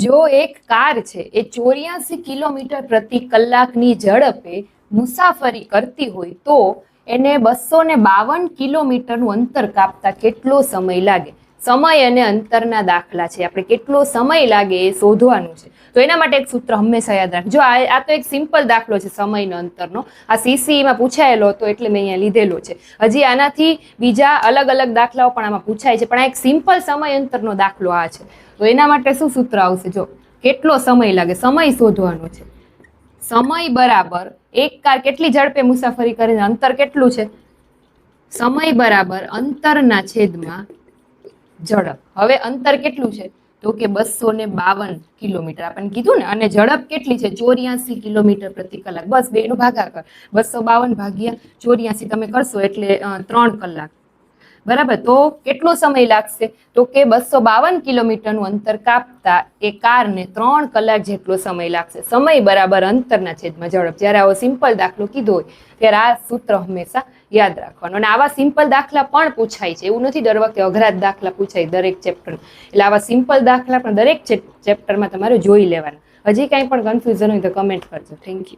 જો એક કાર છે એ 84 કિલોમીટર પ્રતિ કલાકની ઝડપે મુસાફરી કરતી હોય તો એને 252 કિલોમીટરનું અંતર કાપતા કેટલો સમય લાગે? સમય અને અંતરના દાખલા છે, આપણે કેટલો સમય લાગે એ શોધવાનું છે. તો એના માટે એક સૂત્ર હંમેશા યાદ રાખજો. આ તો એક સિમ્પલ દાખલો છે સમય અને અંતરનો. આ સીસીમાં પૂછાયેલો હતો એટલે મેં અહીંયા લીધેલો છે. હજી આનાથી બીજા અલગ અલગ દાખલાઓ પણ આમાં પૂછાય છે, પણ આ એક સિમ્પલ સમય અંતરનો દાખલો આ છે. તો એના માટે શું સૂત્ર આવશે? જો કેટલો સમય લાગે, સમય શોધવાનો છે. સમય બરાબર એક કાર કેટલી ઝડપે મુસાફરી કરીને અંતર કેટલું છે? સમય બરાબર અંતરના છેદમાં ઝડપ. હવે અંતર કેટલું છે? તો કે 252 કિલોમીટર આપણને કીધું ને, અને ઝડપ કેટલી છે? 84 કિલોમીટર પ્રતિ કલાક. બસ બેનો ભાગાકાર 252 ભાગ્યા 84 તમે કરશો એટલે 3 કલાક. બરાબર. તો કેટલો સમય લાગશે? તો કે 252 કિલોમીટરનું અંતર કાપતા એ કારને 3 કલાક જેટલો સમય લાગશે. સમય બરાબર અંતરના છેદમાં ઝડપ. જ્યારે આવો સિમ્પલ દાખલો કીધો હોય ત્યારે આ સૂત્ર હંમેશા યાદ રાખવાનું. અને આવા સિમ્પલ દાખલા પણ પૂછાય છે, એવું નથી દર વખતે અઘરા જ દાખલા પૂછાય દરેક ચેપ્ટર. એટલે આવા સિમ્પલ દાખલા પણ દરેક ચેપ્ટરમાં તમારે જોઈ લેવાના. હજી કાંઈ પણ કન્ફ્યુઝન હોય તો કમેન્ટ કરજો. Thank you.